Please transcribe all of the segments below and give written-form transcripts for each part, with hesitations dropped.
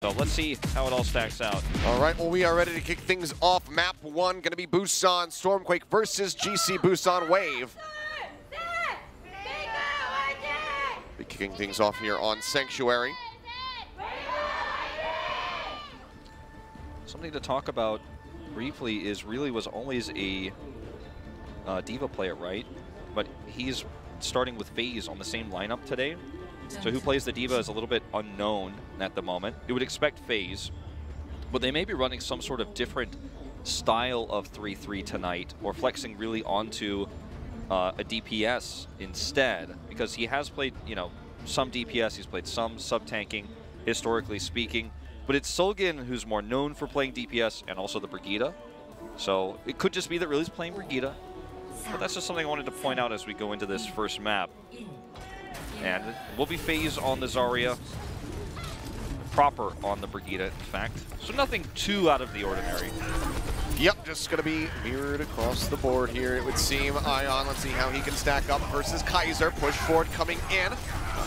So let's see how it all stacks out. All right, well, we are ready to kick things off. Map 1 going to be Busan StormQuake versus GC Busan Wave. Be kicking things off here on Sanctuary. Something to talk about briefly is really was always a Diva player, right? But he's starting with FaZe on the same lineup today. So who plays the Diva is a little bit unknown at the moment. You would expect FaZe, but they may be running some sort of different style of 3-3 tonight, or flexing really onto a DPS instead, because he has played, you know, some DPS, he's played some sub-tanking, historically speaking, but it's Sulgan who's more known for playing DPS and also the Brigitte. So it could just be that really he's playing Brigitte, but that's just something I wanted to point out as we go into this first map. And we'll be FaZe on the Zarya, proper on the Brigitte, in fact. So nothing too out of the ordinary. Yep, just going to be mirrored across the board here, it would seem. Ion, let's see how he can stack up versus Kaiser. Push forward coming in.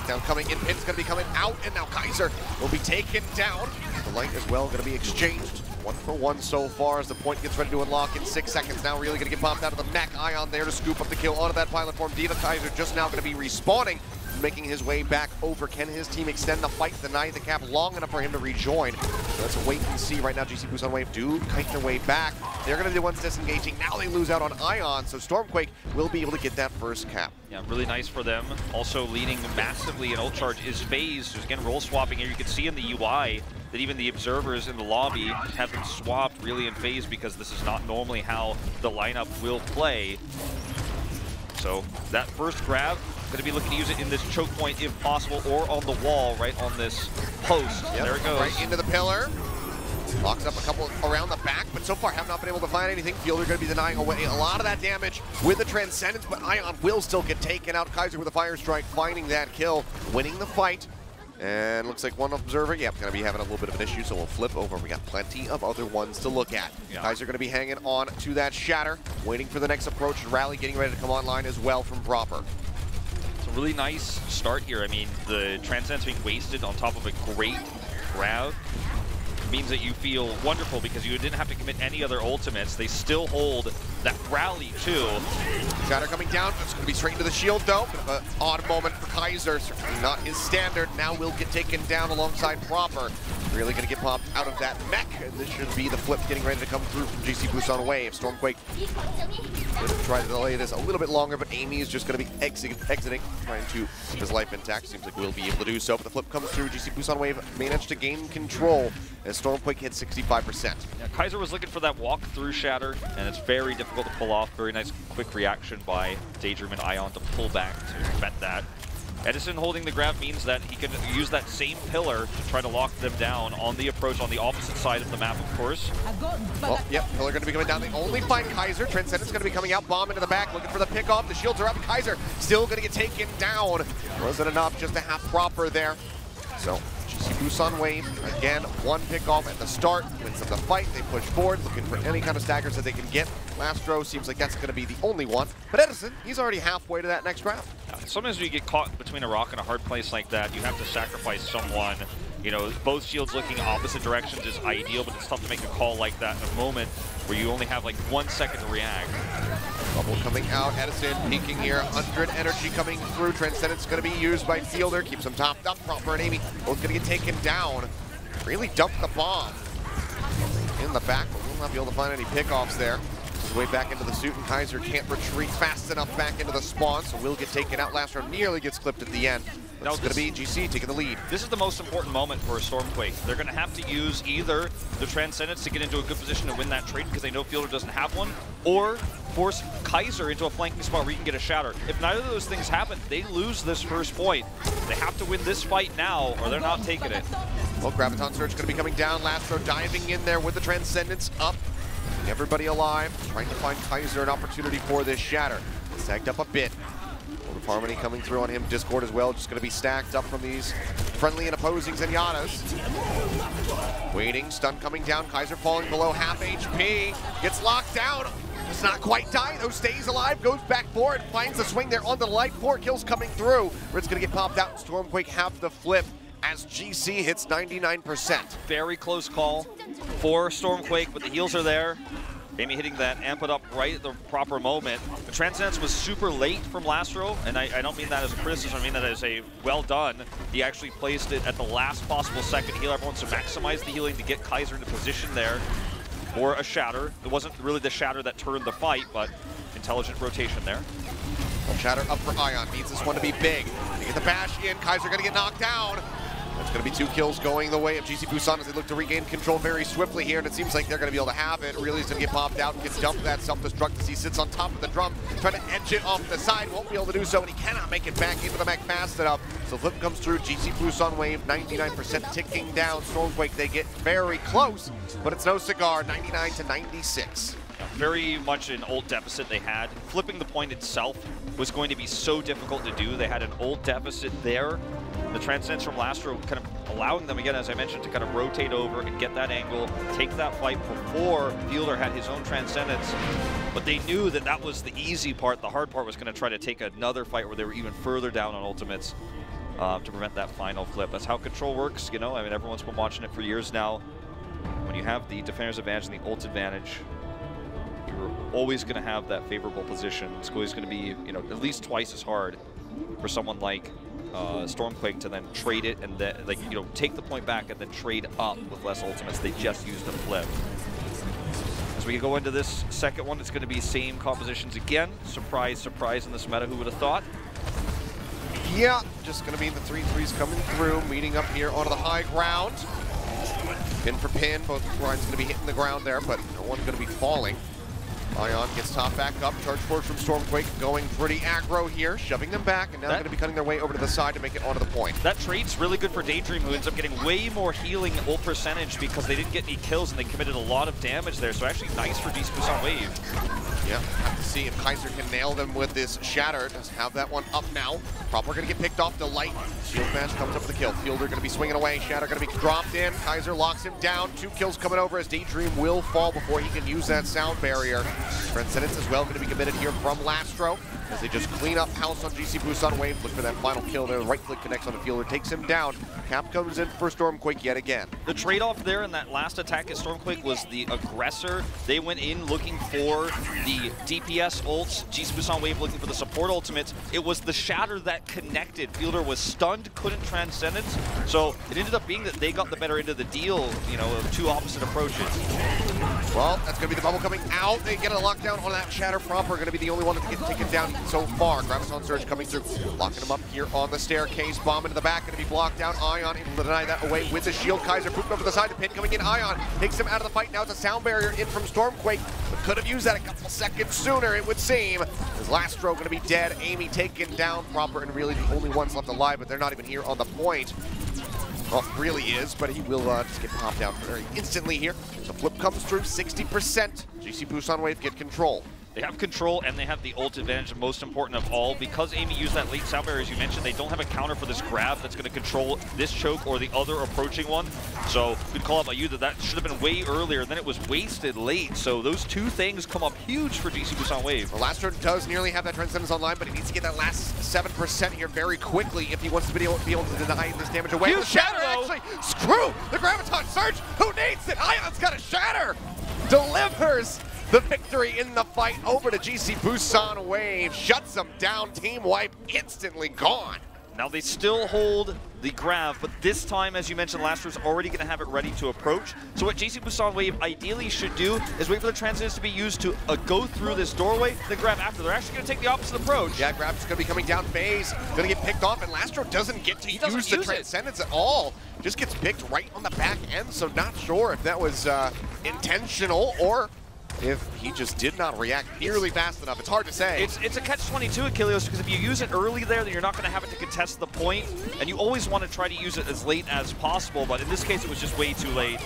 Down coming in, Pin's going to be coming out, and now Kaiser will be taken down. The light as well going to be exchanged. 1 for 1 so far as the point gets ready to unlock in 6 seconds. Now really going to get popped out of the mech. Ion there to scoop up the kill onto that pilot form. Diva Kaiser just now going to be respawning, making his way back over. Can his team extend the fight, deny the cap long enough for him to rejoin? So let's wait and see. Right now, GC Busan Wave do kite their way back. They're going to be the ones disengaging. Now they lose out on Ion, so StormQuake will be able to get that first cap. Yeah, really nice for them. Also leading massively in ult charge is FaZe, who's again roll swapping here. You can see in the UI that even the observers in the lobby have been swapped really in FaZe, because this is not normally how the lineup will play. So that first grab, going to be looking to use it in this choke point if possible, or on the wall right on this post. Yep, there it goes. Right into the pillar. Locks up a couple around the back, but so far have not been able to find anything. Fielder going to be denying away a lot of that damage with the Transcendence, but Ion will still get taken out. Kaiser with a Fire Strike, finding that kill, winning the fight. And looks like one observer, yep, going to be having a little bit of an issue, so we'll flip over. We got plenty of other ones to look at. Yeah. Kaiser going to be hanging on to that Shatter, waiting for the next approach. Rally getting ready to come online as well from Proper. It's a really nice start here. I mean, the Transcendence being wasted on top of a great grab means that you feel wonderful, because you didn't have to commit any other ultimates. They still hold that rally too. Shatter coming down. It's going to be straight into the shield though. Bit of an odd moment for Kaiser. Certainly not his standard. Now will get taken down alongside Proper. Really going to get popped out of that mech. And this should be the flip getting ready to come through from GC Busan Wave. StormQuake going to try to delay this a little bit longer, but Amy is just going to be exiting, trying to keep his life intact. Seems like we'll be able to do so. But the flip comes through. GC Busan Wave managed to gain control as StormQuake hit 65%. Yeah, Kaiser was looking for that walk through Shatter, and it's very difficult to pull off. Very nice quick reaction by Daydream and Ion to pull back to prevent that. Edison holding the grab means that he can use that same pillar to try to lock them down on the approach on the opposite side of the map, of course. Well, yep, pillar going to be coming down. They only find Kaiser. Transcendence going to be coming out, bomb into the back, looking for the pick off. The shields are up. Kaiser still going to get taken down. Wasn't enough just to have Proper there. So GC Busan Wave, again, one pick off at the start, wins them the fight, they push forward, looking for any kind of staggers that they can get. Last row seems like that's going to be the only one, but Edison, he's already halfway to that next round. Sometimes when you get caught between a rock and a hard place like that, you have to sacrifice someone. You know, both shields looking opposite directions is ideal, but it's tough to make a call like that in a moment where you only have like 1 second to react. Bubble coming out, Edison peeking here, 100 energy coming through. Transcendence going to be used by Fielder, keeps him topped up. Proper and Amy both going to get taken down. Really dumped the bomb in the back, but we'll not be able to find any pickoffs there. His way back into the suit, and Kaiser can't retreat fast enough back into the spawn, so will get taken out. Last round nearly gets clipped at the end. It's going to be GC taking the lead. This is the most important moment for StormQuake. They're going to have to use either the Transcendence to get into a good position to win that trade, because they know Fielder doesn't have one, or force Kaiser into a flanking spot where he can get a Shatter. If neither of those things happen, they lose this first point. They have to win this fight now, or they're not taking it. Well, Graviton Surge going to be coming down. Lastro diving in there with the Transcendence up. Everybody alive, trying to find Kaiser an opportunity for this Shatter. Sagged up a bit. Harmony coming through on him. Discord as well, just going to be stacked up from these friendly and opposing Zenyatas. Waiting, stun coming down. Kaiser falling below half HP. Gets locked down. Does not quite die though. Stays alive. Goes back forward. Finds the swing there on the light. 4 kills coming through. Where it's going to get popped out. StormQuake have the flip. as GC hits 99%. Very close call for StormQuake, but the heals are there. Amy hitting that amp it up right at the proper moment. The Transcendence was super late from Lastro, and I don't mean that as a criticism, I mean that as a well done. He actually placed it at the last possible second heal everyone to maximize the healing to get Kaiser into position there for a shatter. It wasn't really the shatter that turned the fight, but intelligent rotation there. Well, shatter up for Ion, needs this one to be big. They get the bash in, Kaiser gonna get knocked down. It's going to be 2 kills going the way of GC Busan as they look to regain control very swiftly here, and it seems like they're going to be able to have it. Really is going to get popped out and gets dumped that self-destruct as he sits on top of the drum, trying to edge it off the side. Won't be able to do so, and he cannot make it back into the mech fast enough. So flip comes through, GC Busan wave, 99% ticking down. StormQuake, they get very close, but it's no cigar, 99 to 96. Very much an ult deficit they had. Flipping the point itself was going to be so difficult to do. They had an ult deficit there. The Transcendence from Lastro kind of allowing them, again, as I mentioned, to kind of rotate over and get that angle, take that fight before Fielder had his own Transcendence. But they knew that that was the easy part. The hard part was going to try to take another fight where they were even further down on ultimates to prevent that final flip. That's how Control works, you know? I mean, everyone's been watching it for years now. When you have the defender's advantage and the ult advantage, you're always going to have that favorable position. It's always going to be, you know, at least twice as hard for someone like StormQuake to then trade it and then, like, you know, take the point back and then trade up with less ultimates. They just used a flip. As we go into this second one, it's going to be same compositions again. Surprise, surprise in this meta. Who would have thought? Yeah, just going to be the 3-3s coming through, meeting up here onto the high ground. Pin for pin, both lines going to be hitting the ground there, but no one's going to be falling. Ion gets top back up, charge forward from StormQuake, going pretty aggro here, shoving them back, and now they're going to be cutting their way over to the side to make it onto the point. That trade's really good for Daydream, who ends up getting way more healing ult percentage because they didn't get any kills and they committed a lot of damage there, so actually nice for GC Busan Wave. Yeah, have to see if Kaiser can nail them with this shatter. Does have that one up now. Proper going to get picked off. Delight. Shield Bash comes up with the kill. Fielder going to be swinging away. Shatter going to be dropped in. Kaiser locks him down. 2 kills coming over as Daydream will fall before he can use that sound barrier. Transcendence as well going to be committed here from Lastro as they just clean up house on GC Busan Wave. Look for that final kill there. Right click connects on the Fielder, takes him down. Cap comes in for StormQuake yet again. The trade-off there in that last attack at StormQuake was the aggressor. They went in looking for the DPS ults, GC Busan Wave looking for the support ultimates. It was the shatter that connected. Fielder was stunned, couldn't Transcendence. So it ended up being that they got the better end of the deal, you know, of 2 opposite approaches. Well, that's going to be the bubble coming out. They get a lockdown on that shatter. Proper going to be the only one that gets taken down so far. Graviton Surge coming through, locking him up here on the staircase. Bomb into the back, going to be blocked down. Ion able to deny that away with the shield. Kaiser pooped over the side. The pin coming in. Ion takes him out of the fight. Now it's a sound barrier in from StormQuake, but could have used that a couple seconds sooner, it would seem. As Lastro going to be dead. Amy taken down. Proper and really the only ones left alive, but they're not even here on the point. Well, really is, but he will just get popped out very instantly here. So flip comes through, 60%. GC Busan Wave get control. They have control and they have the ult advantage, most important of all. Because Amy used that late sound barrier, as you mentioned, they don't have a counter for this grab that's going to control this choke or the other approaching one. So good call out by you that should have been way earlier, then it was wasted late. So those 2 things come up huge for GC Busan Wave. Well, Lastro does nearly have that Transcendence online, but he needs to get that last 7% here very quickly if he wants to be able to deny this damage away. Huge shatter, actually, screw the Graviton Surge. Who needs it? Ion's got a shatter. Delivers the victory in the fight over to GC Busan Wave. Shuts them down. Team wipe instantly gone. Now they still hold the grab, but this time, as you mentioned, Lastro's already going to have it ready to approach. So what GC Busan Wave ideally should do is wait for the Transcendence to be used to go through this doorway, then grab after. They're actually going to take the opposite approach. Yeah, grab's going to be coming down phase, going to get picked off, and Lastro doesn't get to use the Transcendence at all. Just gets picked right on the back end, so not sure if that was intentional or if he just did not react nearly fast enough. It's hard to say. It's a catch-22, Achilios, because if you use it early there, then you're not going to have it to contest the point, and you always want to try to use it as late as possible, but in this case, it was just way too late.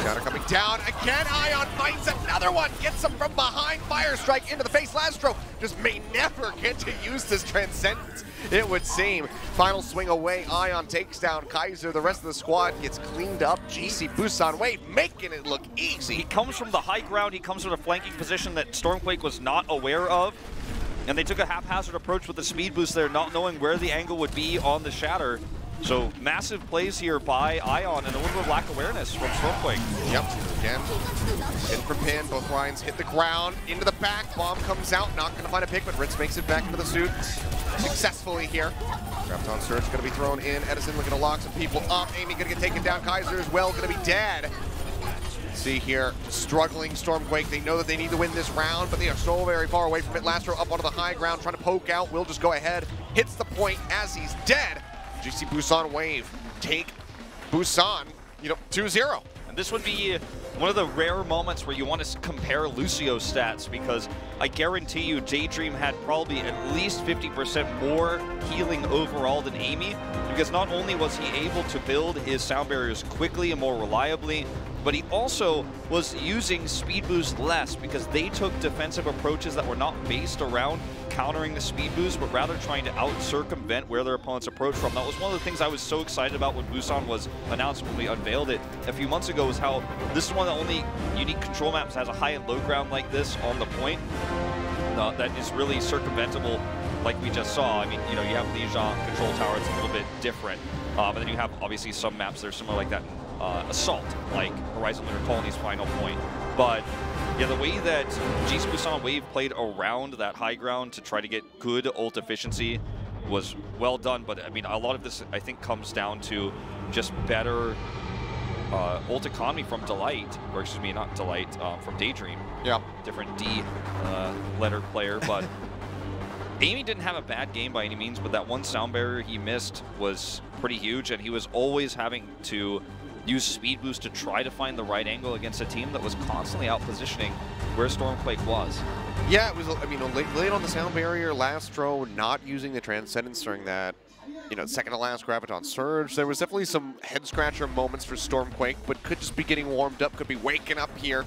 Shatter coming down again. Ion finds another one, gets him from behind. Fire strike into the face. Lastro just may never get to use this Transcendence, it would seem. Final swing away. Ion takes down Kaiser. The rest of the squad gets cleaned up. GC Busan Wave making it look easy. He comes from the high ground. He comes from a flanking position that StormQuake was not aware of. And they took a haphazard approach with the speed boost there, not knowing where the angle would be on the shatter. So massive plays here by Ion and a little bit of lack of awareness from StormQuake. Yep, again, in from pin, both lines hit the ground, into the back, bomb comes out, not going to find a pick, but Ritz makes it back into the suit successfully here. Graviton Surge going to be thrown in, Edison looking to lock some people up, Amy going to get taken down, Kaiser as well, going to be dead. See here, struggling StormQuake, they know that they need to win this round, but they are so very far away from it. Lastro up onto the high ground, trying to poke out, will just go ahead, hits the point as he's dead. GC Busan Wave take Busan, 2-0. And this would be one of the rare moments where you want to compare Lucio's stats, because I guarantee you Daydream had probably at least 50% more healing overall than Amy, because not only was he able to build his sound barriers quickly and more reliably, but he also was using speed boost less, because they took defensive approaches that were not based around countering the speed boost, but rather trying to out-circumvent where their opponents approach from. That was one of the things I was so excited about when Busan was announced when we unveiled it a few months ago, was how this is one of the only unique control maps that has a high and low ground like this on the point that is really circumventable, like we just saw. I mean, you have Lijiang Control Tower, it's a little bit different, but then you have obviously some maps that are similar like that. Assault, like Horizon Lunar Colony's final point. But yeah, the way that GC Busan Wave played around that high ground to try to get good ult efficiency was well done. But I mean, a lot of this I think comes down to just better ult economy from Delight, or excuse me, not Delight, from Daydream. Yeah, different D letter player, but. Amy didn't have a bad game by any means, but that one sound barrier he missed was pretty huge, and he was always having to use speed boost to try to find the right angle against a team that was constantly out positioning where StormQuake was. Yeah, it was, I mean, late on the sound barrier, Lastro not using the Transcendence during that, second to last Graviton Surge. There was definitely some head-scratcher moments for StormQuake, but could just be getting warmed up, could be waking up here.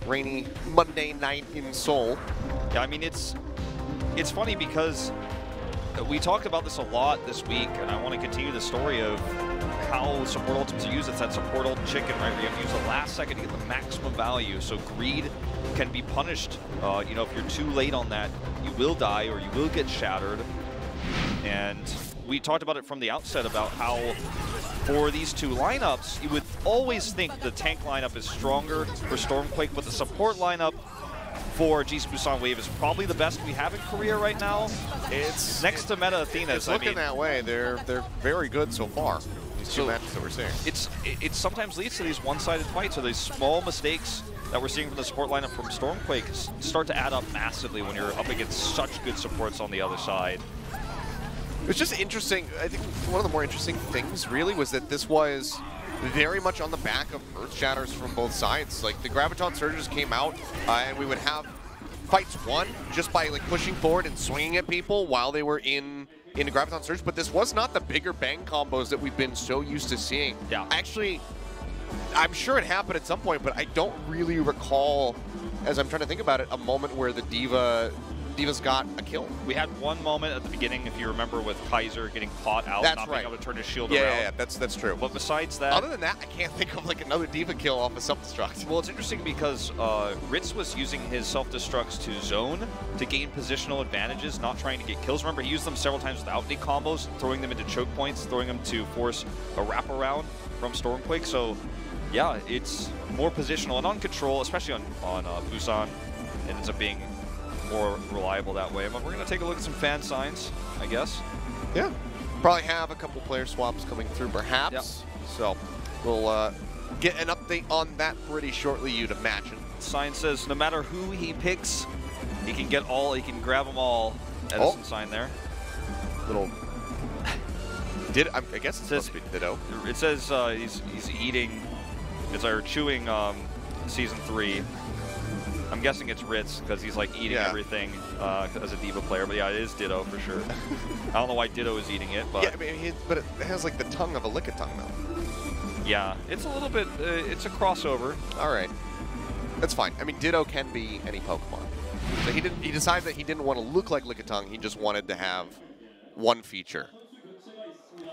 Rainy Monday night in Seoul. Yeah, I mean, it's funny because we talked about this a lot this week, and I want to continue the story of how support ultimates are used. It's that support ult chicken, right, where you have to use the last second to get the maximum value. So greed can be punished. If you're too late on that, you will die or you will get shattered. And we talked about it from the outset about how for these two lineups, you would always think the tank lineup is stronger for StormQuake, but the support lineup for GC Busan Wave is probably the best we have in Korea right now. It's next to Meta Athena. It's looking that way. They're very good so far. These two matches that we're seeing. It sometimes leads to these one-sided fights, or these small mistakes that we're seeing from the support lineup from StormQuake start to add up massively when you're up against such good supports on the other side. It's just interesting. I think one of the more interesting things really was that this was very much on the back of Earth Shatters from both sides. Like, the Graviton Surges came out, and we would have fights won just by pushing forward and swinging at people while they were in Graviton Surge. But this was not the bigger bang combos that we've been so used to seeing. Yeah. Actually, I'm sure it happened at some point, but I don't really recall, as I'm trying to think about it, a moment where the Divas got a kill. We had one moment at the beginning, if you remember, with Kaiser getting caught out, not being able to turn his shield around. Yeah, that's true. But besides that, other than that, I can't think of another Diva kill off of self-destruct. Well, it's interesting because Ritz was using his self-destructs to zone to gain positional advantages, not trying to get kills. Remember, he used them several times without any combos, throwing them into choke points, throwing them to force a wraparound from StormQuake. So, yeah, it's more positional and on control, especially on Busan. It ends up being more reliable that way. But we're going to take a look at some fan signs, I guess. Yeah. Probably have a couple player swaps coming through, perhaps. Yep. So we'll get an update on that pretty shortly, you'd imagine. Sign says no matter who he picks, he can get all, he can grab them all. Edison sign there. Little. I guess it's supposed to be Ditto. It says he's eating, chewing Season 3. I'm guessing it's Ritz because he's eating everything as a Diva player, but yeah, it is Ditto for sure. I don't know why Ditto is eating it, but yeah, I mean, but it has the tongue of a Lickitung though. Yeah, it's a little bit. It's a crossover. All right, that's fine. I mean, Ditto can be any Pokemon. So he decided that he didn't want to look like Lickitung. He just wanted to have one feature.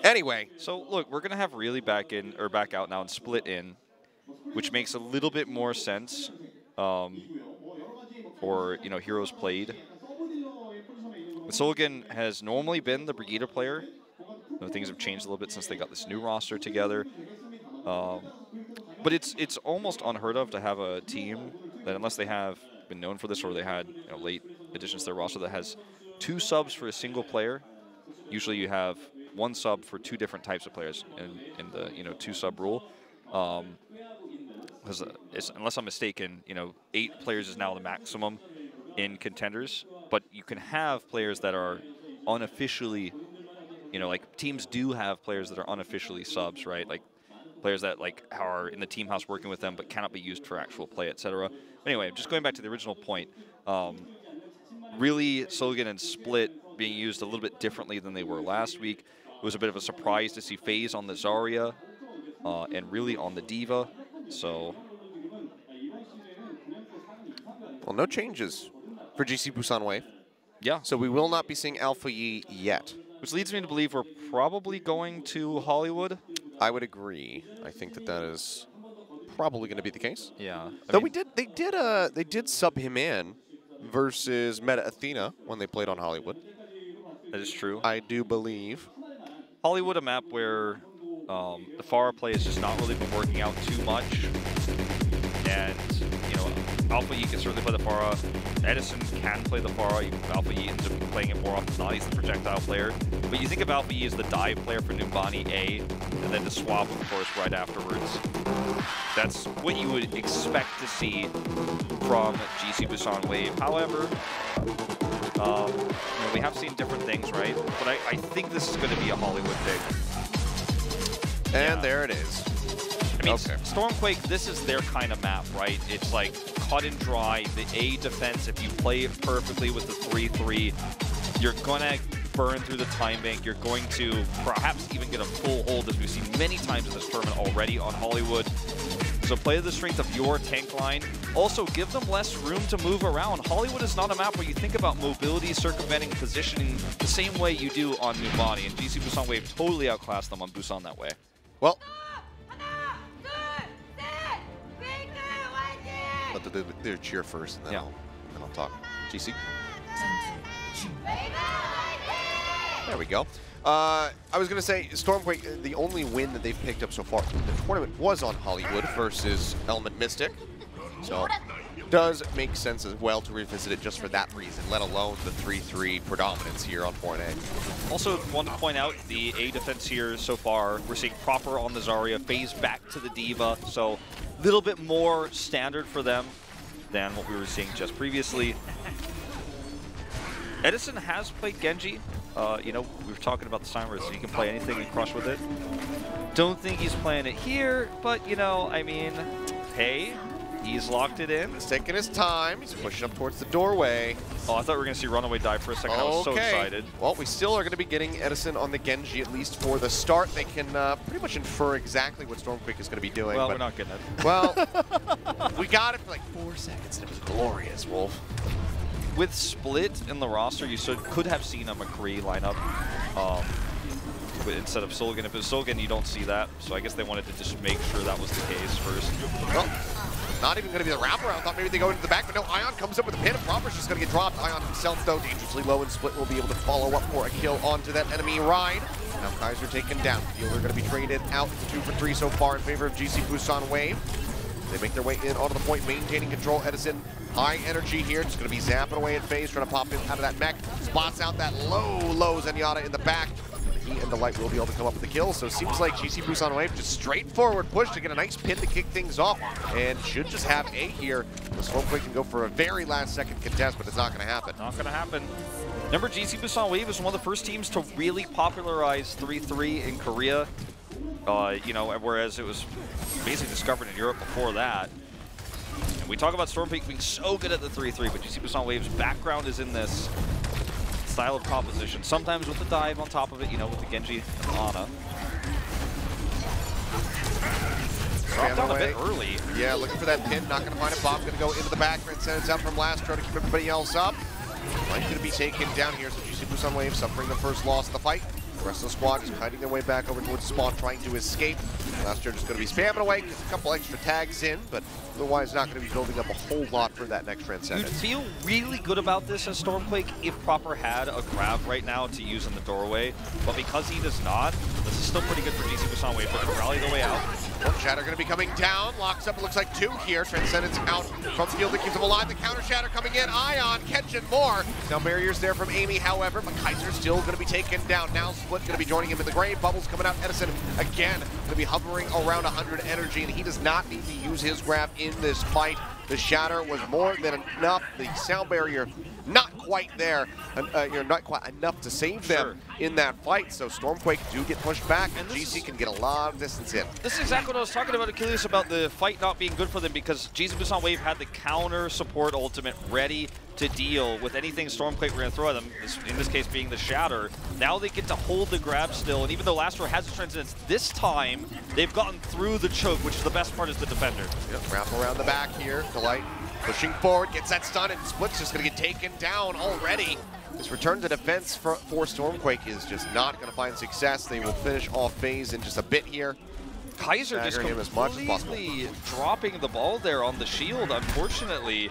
Anyway, so look, we're gonna have really back out now and split in, which makes a little bit more sense. For heroes played. Soligan has normally been the Brigitte player Things have changed a little bit since they got this new roster together. But it's almost unheard of to have a team that, unless they have been known for this or they had late additions to their roster, that has 2 subs for a single player. Usually you have 1 sub for 2 different types of players in the 2 sub rule. Because unless I'm mistaken, 8 players is now the maximum in Contenders. But you can have players that are unofficially, like teams do have players that are unofficially subs, right? Like players that are in the team house working with them but cannot be used for actual play, etc. Anyway, just going back to the original point, really Sullivan and Split being used a little bit differently than they were last week. It was a bit of a surprise to see FaZe on the Zarya and really on the D.Va. So, well, no changes for GC Busan Wave. Yeah. So we will not be seeing Alpha Yi yet. Which leads me to believe we're probably going to Hollywood. I would agree. I think that is probably going to be the case. Yeah. Though they did sub him in versus Meta Athena when they played on Hollywood. That is true. I do believe. Hollywood, a map where the Pharah play has just not really been working out too much. And, Alpha Yi can certainly play the Pharah. Edison can play the Pharah. Alpha Yi ends up playing it more often than not. He's the projectile player. But you think of Alpha Yi as the dive player for Numbani A, and then the swap, of course, right afterwards. That's what you would expect to see from GC Busan Wave. However, we have seen different things, right? But I think this is going to be a Hollywood pick. And there it is. I mean, StormQuake, this is their kind of map, right? It's like cut and dry. The A defense, if you play it perfectly with the 3-3, you're going to burn through the time bank. You're going to perhaps even get a full hold, as we've seen many times in this tournament already on Hollywood. So play to the strength of your tank line. Also, give them less room to move around. Hollywood is not a map where you think about mobility, circumventing, positioning the same way you do on Numbani. And GC Busan Wave totally outclassed them on Busan that way. Well, let them do their cheer first, and then, I'll talk. GC. There we go. I was going to say, StormQuake, the only win that they've picked up so far in the tournament was on Hollywood versus Element Mystic. So does make sense as well to revisit it just for that reason, let alone the 3-3 predominance here on point A. Also, want to point out the A defense here so far. We're seeing proper on the Zarya, phase back to the D.Va, so a little bit more standard for them than what we were seeing just previously. Edison has played Genji. We were talking about the Simers, so you can play anything and crush with it. Don't think he's playing it here, but, I mean, hey, he's locked it in. He's taking his time. He's pushing up towards the doorway. Oh, I thought we were going to see Runaway die for a second. I was so excited. Well, we still are going to be getting Edison on the Genji, at least for the start. They can pretty much infer exactly what StormQuake is going to be doing. Well, we're not getting it. Well, we got it for like 4 seconds, and it was glorious, Wolf. With Split in the roster, you could have seen a McCree lineup instead of Sullivan. If it was Sullivan, you don't see that. So I guess they wanted to just make sure that was the case first. Well, not even going to be the wraparound. Thought maybe they go into the back, but no, Ion comes up with a pin, and Proper's just going to get dropped. Ion himself, though, dangerously low, and Split will be able to follow up for a kill onto that enemy ride. Now Kaiser taken down. Fielder going to be traded out to 2 for 3 so far in favor of GC Busan Wave. They make their way in onto the point, maintaining control. Edison, high energy here, just going to be zapping away at FaZe, trying to pop in out of that mech. Spots out that low Zenyatta in the back. He and the Light will be able to come up with the kill, so it seems like GC Busan Wave just straightforward push to get a nice pin to kick things off, and should just have A here. The StormQuake can go for a very last-second contest, but it's not going to happen. Not going to happen. Remember, GC Busan Wave is one of the first teams to really popularize 3-3 in Korea. Whereas it was basically discovered in Europe before that. And we talk about StormQuake being so good at the 3-3, but GC Busan Wave's background is in this style of composition. Sometimes with the dive on top of it, with the Genji and Ana. Dropped down a bit early. Yeah, looking for that pin, not going to find it. Bob's going to go into the back, sends out from last, trying to keep everybody else up. Light going to be taken down here, so GC Busan Wave suffering the first loss of the fight. The rest of the squad is kiting their way back over towards the spawn, trying to escape. Last year just going to be spamming away, gets a couple extra tags in, but otherwise not going to be building up a whole lot for that next Transcendence. You'd feel really good about this as StormQuake if Proper had a grab right now to use in the doorway, but because he does not, this is still pretty good for GC Busan Wave. They're going to rally the way out. Shatter going to be coming down, locks up, it looks like 2 here. Transcendence out from field that keeps him alive. The counter Shatter coming in, Ion catching more. Now barriers there from Amy, however, but Kaiser still going to be taken down. Now Split going to be joining him in the grave. Bubbles coming out, Edison again going to be hovering around 100 energy, and he does not need to use his grab in this fight. The Shatter was more than enough. The sound barrier not quite there, not quite enough to save them in that fight. So StormQuake do get pushed back, and GC can get a lot of distance in. This is exactly what I was talking about, Achilios, about the fight not being good for them, because GC Busan Wave had the counter support ultimate ready to deal with anything StormQuake were going to throw at them, in this case being the Shatter. Now they get to hold the grab still, and even though Last Row has a Transcendence, this time they've gotten through the choke, which is the best part, is the defender. Yep, wrap around the back here. Delight pushing forward, gets that stun, and Split's just going to get taken down already. This return to defense for StormQuake is just not going to find success. They will finish off phase in just a bit here. Kaiser just completely dropping the ball there on the shield, unfortunately.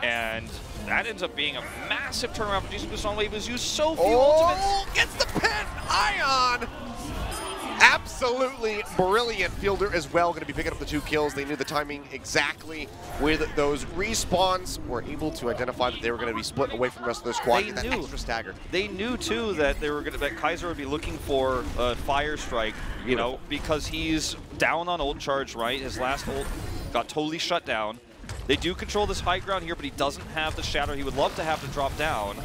And that ends up being a massive turnaround for GC Busan Wave, who's used so few ultimates. Gets the pin! Ion! Absolutely brilliant fielder as well, going to be picking up the 2 kills. They knew the timing exactly with those respawns. Were able to identify that they were going to be split away from the rest of their squad. They knew that extra stagger. They knew too that they were that Kaiser would be looking for a fire strike, you know, because he's down on ult charge, right? His last ult got totally shut down. They do control this high ground here, but he doesn't have the Shatter he would love to have to drop down.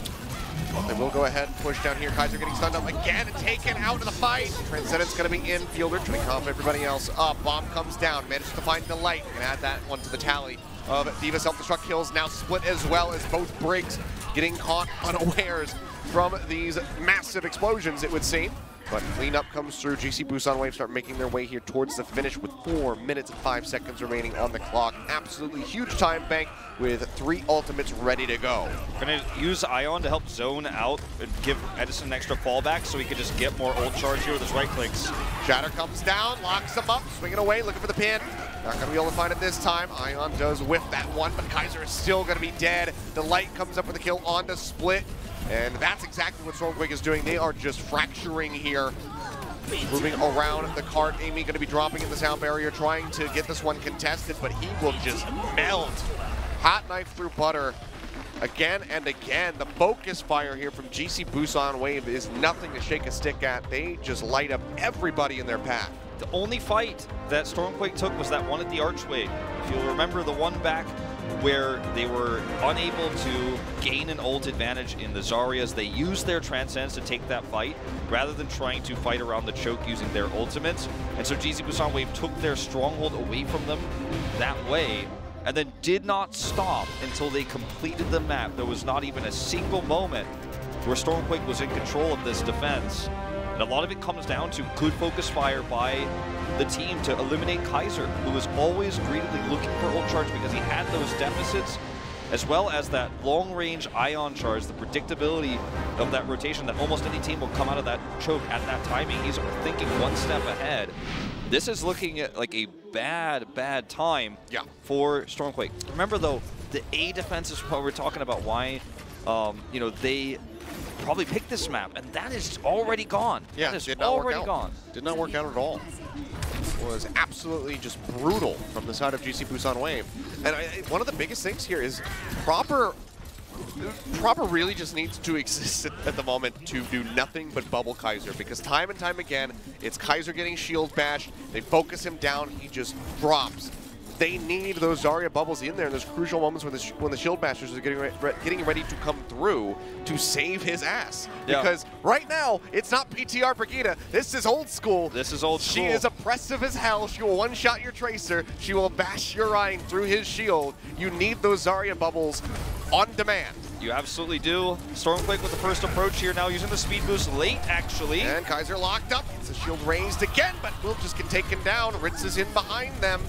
They will go ahead and push down here. Kaiser getting stunned up again and taken out of the fight. Transcendence going to be in. Fielder trying to comp everybody else up. Bomb comes down. Manages to find Delight. Going to add that one to the tally of D.Va self-destruct kills. Now Split as well as both Briggs getting caught unawares from these massive explosions, it would seem. But cleanup comes through. GC Busan Wave start making their way here towards the finish with 4 minutes and 5 seconds remaining on the clock. Absolutely huge time bank with 3 ultimates ready to go. Gonna use Ion to help zone out and give Edison an extra fallback so he could just get more ult charge here with his right clicks. Shatter comes down, locks him up, swinging away, looking for the pin. Not gonna be able to find it this time. Ion does whiff that one, but Kaiser is still gonna be dead. The Light comes up with a kill onto Split. And that's exactly what StormQuake is doing. They are just fracturing here. Moving around the cart. Amy going to be dropping in the sound barrier, trying to get this one contested, but he will just melt. Hot knife through butter. Again and again. The focus fire here from GC Busan Wave is nothing to shake a stick at. They just light up everybody in their path. The only fight that StormQuake took was that one at the archway. If you'll remember the one back where they were unable to gain an ult advantage in the Zaryas, they used their Transcendence to take that fight rather than trying to fight around the choke using their ultimates. And so GC Busan Wave took their stronghold away from them that way and then did not stop until they completed the map. There was not even a single moment where StormQuake was in control of this defense. And a lot of it comes down to good focus fire by the team to eliminate Kaiser, who was always greedily looking for ult charge because he had those deficits, as well as that long-range Ion charge, the predictability of that rotation that almost any team will come out of that choke at that timing. He's thinking one step ahead. This is looking at like a bad time for StormQuake. Remember though, the A defense is what we're talking about, why you know, they probably picked this map, and that is already gone. Yeah, that is already gone. Did not work out at all. Was absolutely just brutal from the side of GC Busan Wave. And one of the biggest things here is Proper really just needs to exist at the moment to do nothing but bubble Kaiser, because time and time again, it's Kaiser getting shield bashed, they focus him down, he just drops. They need those Zarya bubbles in there in those crucial moments when the shield bashers are getting ready to come through to save his ass. Because right now, it's not PTR Brigida. This is old school. This is old school. She is oppressive as hell. She will one-shot your Tracer. She will bash your Ryan through his shield. You need those Zarya bubbles on demand. You absolutely do. StormQuake with the first approach here now, using the speed boost late, actually. And Kaiser locked up. It's a shield raised again, but will just get taken down. Ritz is in behind them.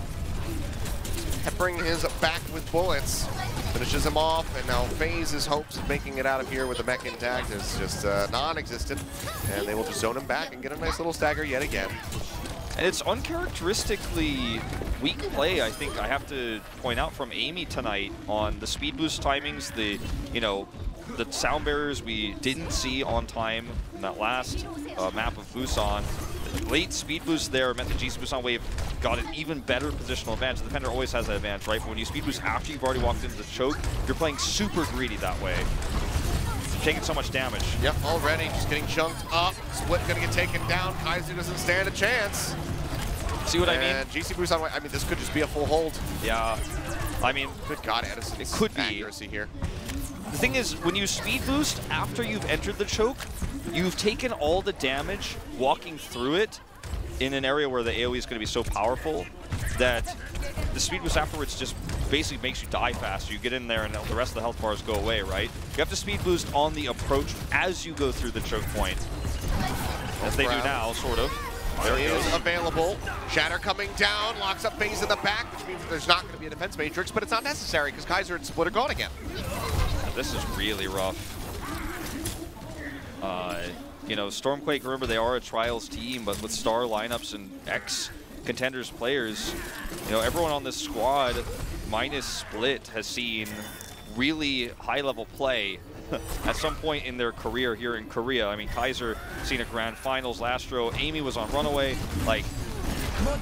peppering his back with bullets. Finishes him off, and now FaZe's hopes of making it out of here with the mech intact is just non-existent. And they will just zone him back and get a nice little stagger yet again. And it's uncharacteristically weak play, I think I have to point out, from Amy tonight on the speed boost timings, the sound barriers we didn't see on time in that last map of Busan. The late speed boost there meant the GC Busan wave got an even better positional advantage. The defender always has that advantage, right? But when you speed boost after you've already walked into the choke, you're playing super greedy that way. Taking so much damage. Yep, already just getting chunked up. Split gonna get taken down. Kaiser doesn't stand a chance. See what I mean? And GC Busan, I mean, this could just be a full hold. Yeah. I mean, good God, Edison. It could be accuracy here. The thing is, when you speed boost after you've entered the choke, you've taken all the damage walking through it in an area where the AoE is going to be so powerful that the speed boost afterwards just basically makes you die faster. You get in there and the rest of the health bars go away, right? You have to speed boost on the approach as you go through the choke point. As they do now, sort of. There he is available. Shatter coming down, locks up FaZe in the back, which means there's not going to be a defense matrix, but it's not necessary because Kaiser and Split are gone again. This is really rough. You know, StormQuake, remember, they are a trials team, but with star lineups and ex-Contenders players, you know, everyone on this squad, minus Split, has seen really high-level play at some point in their career here in Korea. I mean, Kaiser seen a grand finals, Lastro, Amy was on Runaway. Like,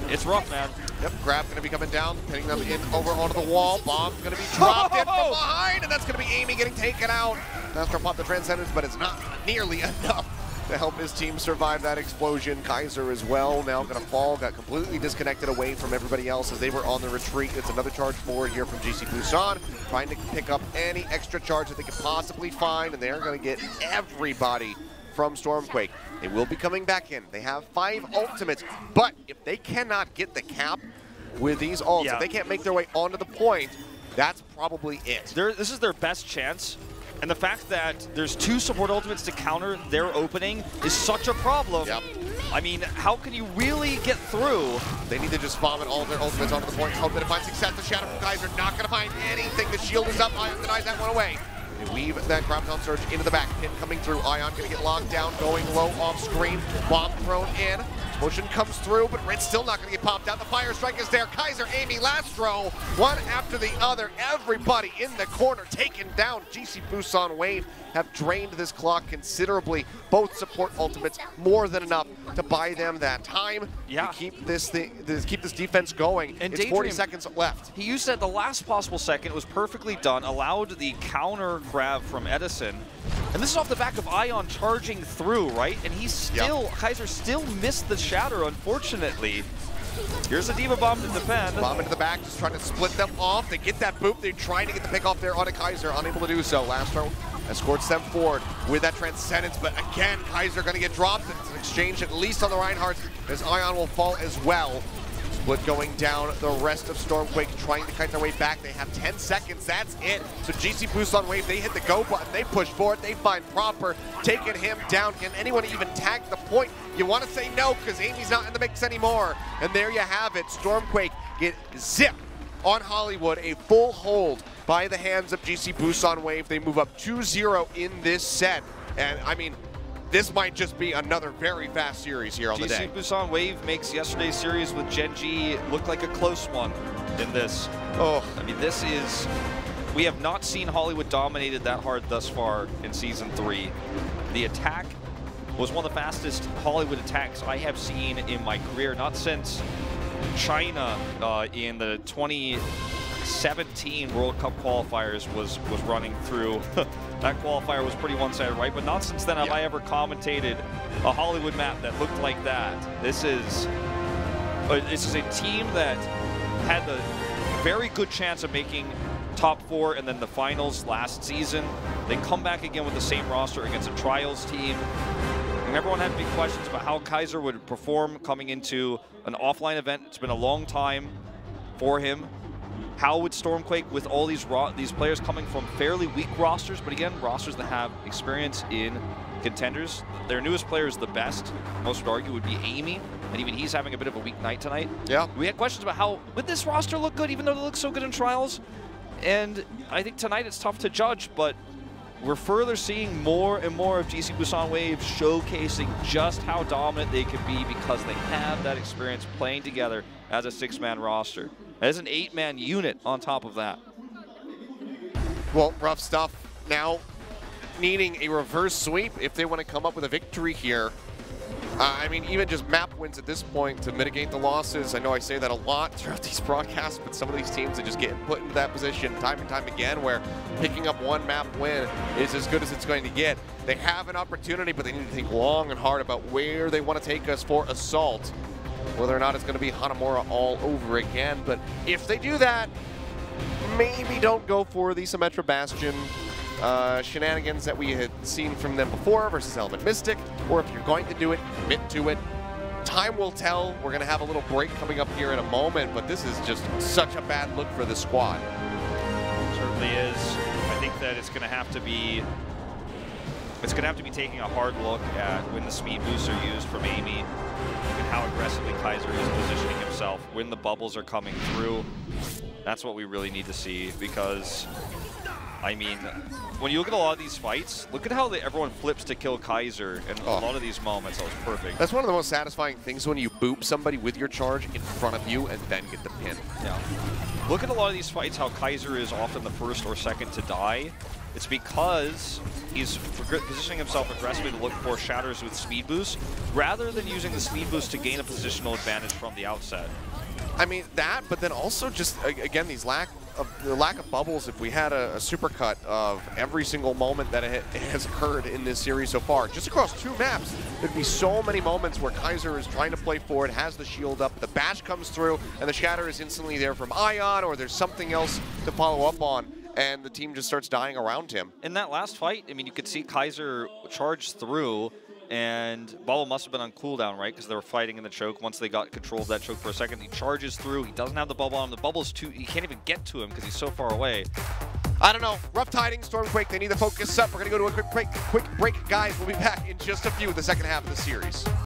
it's rough, man. Yep, Grab gonna be coming down, pinning them in over onto the wall. Bomb gonna be dropped in from behind, and that's gonna be Amy getting taken out. Lastro popped the Transcendence, but it's not nearly enough to help his team survive that explosion. Kaiser as well, now gonna fall, got completely disconnected away from everybody else as they were on the retreat. It's another charge forward here from GC Busan, trying to pick up any extra charge that they could possibly find, and they're gonna get everybody from StormQuake. They will be coming back in. They have 5 ultimates, but if they cannot get the cap with these ults, if they can't make their way onto the point, that's probably it. This is their best chance. And the fact that there's 2 support ultimates to counter their opening is such a problem. Yep. I mean, how can you really get through? They need to just vomit all of their ultimates onto the point, hope that it finds success. The Shadow from Kaiser not going to find anything. The shield is up. Ion denies that one away. They weave that Graviton Surge into the back. Pin coming through. Ion going to get locked down, going low off screen. Bomb thrown in. Motion comes through, but Ritz still not going to get popped out. The Fire Strike is there. Kaiser, Amy, Lastro, one after the other. Everybody in the corner taken down. GC Busan Wave have drained this clock considerably. Both support ultimates, more than enough to buy them that time to keep this defense going. And it's 40 seconds left. He used it at the last possible second. It was perfectly done. Allowed the counter grab from Edison. And this is off the back of Ion charging through, right? And he's still, Kaiser still missed the shatter, unfortunately. Here's a D.Va bomb to defend. Bomb into the back, just trying to split them off. They get that boop. They're trying to get the pick off there on a Kaiser, unable to do so. Lastro escorts them forward with that Transcendence, but again, Kaiser going to get dropped. It's an exchange at least on the Reinhardt, as Ion will fall as well. Split going down, the rest of StormQuake trying to kite their way back. They have 10 seconds, that's it. So GC Busan Wave, they hit the go button, they push forward, they find Proper, taking him down. Can anyone even tag the point? You want to say no, because Amy's not in the mix anymore. And there you have it, StormQuake get zipped on Hollywood, a full hold by the hands of GC Busan Wave. They move up 2-0 in this set. And I mean, this might just be another very fast series here on the day. GC Busan Wave makes yesterday's series with Gen G look like a close one in this. Oh, I mean, this is, we have not seen Hollywood dominated that hard thus far in Season 3. The attack was one of the fastest Hollywood attacks I have seen in my career, not since China in the 2017 World Cup qualifiers was running through. That qualifier was pretty one-sided, right? But not since then have I ever commentated a Hollywood map that looked like that. This is a team that had the very good chance of making top 4 and then the finals last season. They come back again with the same roster against a trials team. And everyone had big questions about how Kaiser would perform coming into an offline event. It's been a long time for him. How would StormQuake, with all these players coming from fairly weak rosters, but again, rosters that have experience in Contenders. Their newest player is the best. Most would argue would be Amy, and even he's having a bit of a weak night tonight. Yeah. We had questions about how would this roster look good, even though they look so good in trials. And I think tonight it's tough to judge, but we're further seeing more and more of GC Busan Waves showcasing just how dominant they can be because they have that experience playing together as a 6-man roster. As an 8-man unit on top of that. Well, rough stuff. Now, needing a reverse sweep if they want to come up with a victory here. I mean, even just map wins at this point to mitigate the losses. I know I say that a lot throughout these broadcasts, but some of these teams are just getting put into that position time and time again where picking up one map win is as good as it's going to get. They have an opportunity, but they need to think long and hard about where they want to take us for Assault. Whether or not it's going to be Hanamura all over again. But if they do that, maybe don't go for the Symmetra Bastion shenanigans that we had seen from them before versus Element Mystic, or if you're going to do it, commit to it. Time will tell. We're going to have a little break coming up here in a moment, but this is just such a bad look for the squad. It certainly is. I think that it's going to have to be taking a hard look at when the speed boosts are used from Amy and how aggressively Kaiser is positioning himself when the bubbles are coming through. That's what we really need to see because, I mean, when you look at a lot of these fights, look at how everyone flips to kill Kaiser in a lot of these moments. That was perfect. That's one of the most satisfying things when you boop somebody with your charge in front of you and then get the pin. Yeah. Look at a lot of these fights, how Kaiser is often the first or second to die. It's because he's positioning himself aggressively to look for shatters with speed boost, rather than using the speed boost to gain a positional advantage from the outset. I mean, that, but then also just, again, the lack of bubbles. If we had a supercut of every single moment that it has occurred in this series so far, just across 2 maps, there'd be so many moments where Kaiser is trying to play forward, has the shield up, the bash comes through, and the shatter is instantly there from Ion, or there's something else to follow up on, and the team just starts dying around him. In that last fight, I mean, you could see Kaiser charge through, and Bubble must have been on cooldown, right? Because they were fighting in the choke. Once they got control of that choke for a second, he charges through. He doesn't have the bubble on him. The bubble's too, he can't even get to him because he's so far away. I don't know. Rough tidings, StormQuake. They need to focus up. We're going to go to a quick break, guys. We'll be back in just a few in the second half of the series.